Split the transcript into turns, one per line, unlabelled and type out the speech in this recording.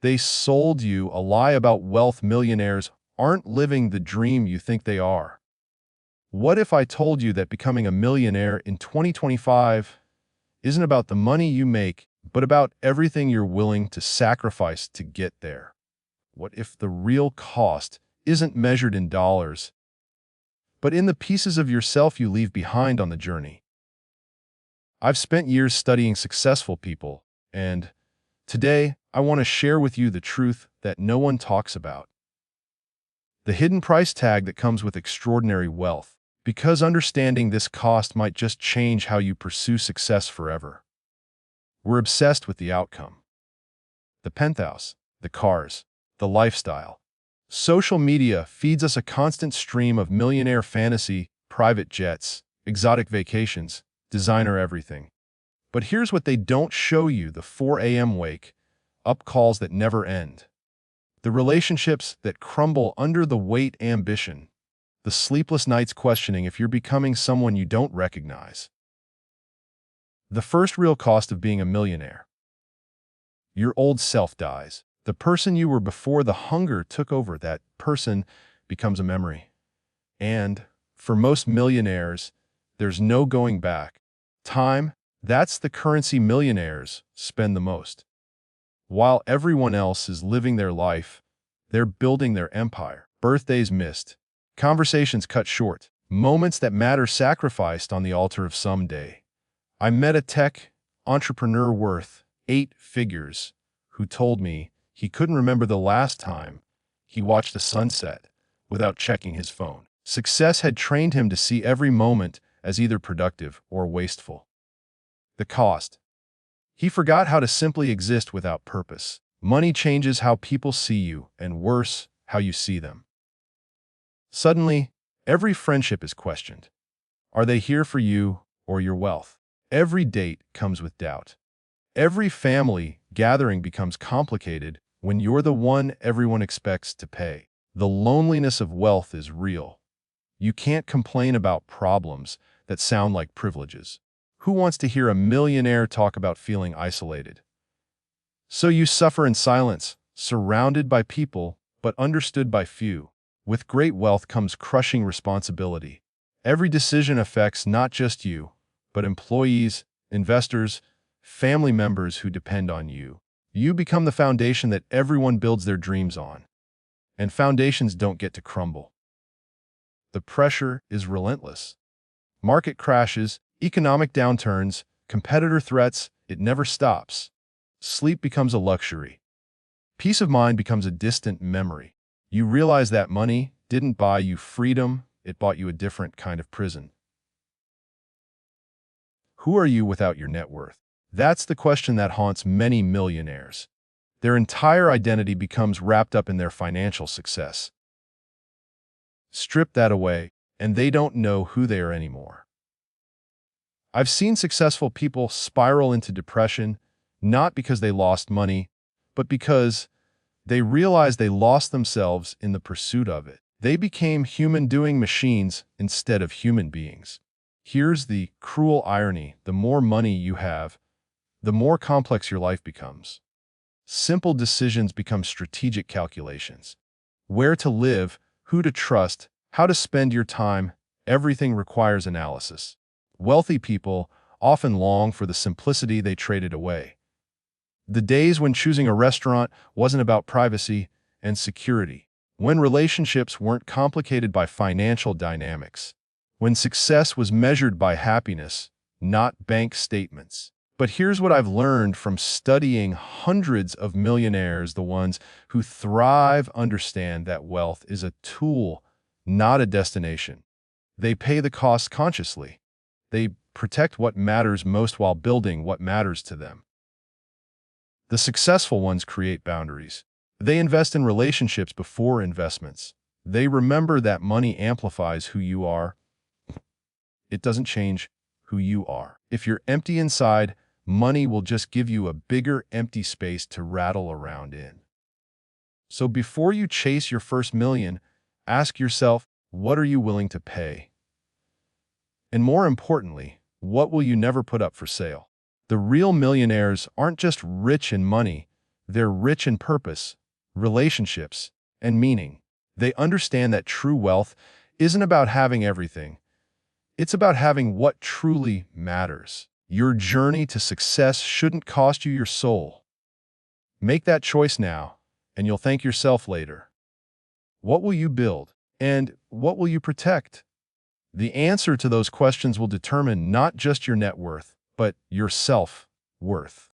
They sold you a lie about wealth. Millionaires aren't living the dream you think they are. What if I told you that becoming a millionaire in 2025 isn't about the money you make, but about everything you're willing to sacrifice to get there? What if the real cost isn't measured in dollars, but in the pieces of yourself you leave behind on the journey? I've spent years studying successful people, and today I want to share with you the truth that no one talks about. The hidden price tag that comes with extraordinary wealth, because understanding this cost might just change how you pursue success forever. We're obsessed with the outcome. The penthouse, the cars, the lifestyle. Social media feeds us a constant stream of millionaire fantasy, private jets, exotic vacations, designer everything. But here's what they don't show you: the 4 a.m. wake up calls that never end, the relationships that crumble under the weight ambition, the sleepless nights questioning if you're becoming someone you don't recognize. The first real cost of being a millionaire. Your old self dies. The person you were before the hunger took over, that person becomes a memory. And for most millionaires, there's no going back. Time, that's the currency millionaires spend the most. While everyone else is living their life, they're building their empire. Birthdays missed, conversations cut short, moments that matter sacrificed on the altar of someday. I met a tech entrepreneur worth 8 figures who told me he couldn't remember the last time he watched a sunset without checking his phone. Success had trained him to see every moment as either productive or wasteful. The cost. He forgot how to simply exist without purpose. Money changes how people see you, and worse, how you see them. Suddenly, every friendship is questioned. Are they here for you or your wealth? Every date comes with doubt. Every family gathering becomes complicated when you're the one everyone expects to pay. The loneliness of wealth is real. You can't complain about problems that sound like privileges. Who wants to hear a millionaire talk about feeling isolated? So you suffer in silence, surrounded by people, but understood by few. With great wealth comes crushing responsibility. Every decision affects not just you, but employees, investors, family members who depend on you. You become the foundation that everyone builds their dreams on. And foundations don't get to crumble. The pressure is relentless. Market crashes, economic downturns, competitor threats, it never stops. Sleep becomes a luxury. Peace of mind becomes a distant memory. You realize that money didn't buy you freedom, it bought you a different kind of prison. Who are you without your net worth? That's the question that haunts many millionaires. Their entire identity becomes wrapped up in their financial success. Strip that away, and they don't know who they are anymore. I've seen successful people spiral into depression, not because they lost money, but because they realized they lost themselves in the pursuit of it. They became human-doing machines instead of human beings. Here's the cruel irony: the more money you have, the more complex your life becomes. Simple decisions become strategic calculations. Where to live, who to trust, how to spend your time, everything requires analysis. Wealthy people often long for the simplicity they traded away. The days when choosing a restaurant wasn't about privacy and security, when relationships weren't complicated by financial dynamics, when success was measured by happiness, not bank statements. But here's what I've learned from studying hundreds of millionaires: the ones who thrive understand that wealth is a tool, not a destination. They pay the cost consciously. They protect what matters most while building what matters to them. The successful ones create boundaries. They invest in relationships before investments. They remember that money amplifies who you are. It doesn't change who you are. If you're empty inside, money will just give you a bigger empty space to rattle around in. So before you chase your first million, ask yourself, what are you willing to pay? And more importantly, what will you never put up for sale? The real millionaires aren't just rich in money, They're rich in purpose, relationships, and meaning. They understand that true wealth isn't about having everything. It's about having what truly matters. Your journey to success shouldn't cost you your soul. Make that choice now, and you'll thank yourself later. What will you build? And what will you protect? The answer to those questions will determine not just your net worth, but your self-worth.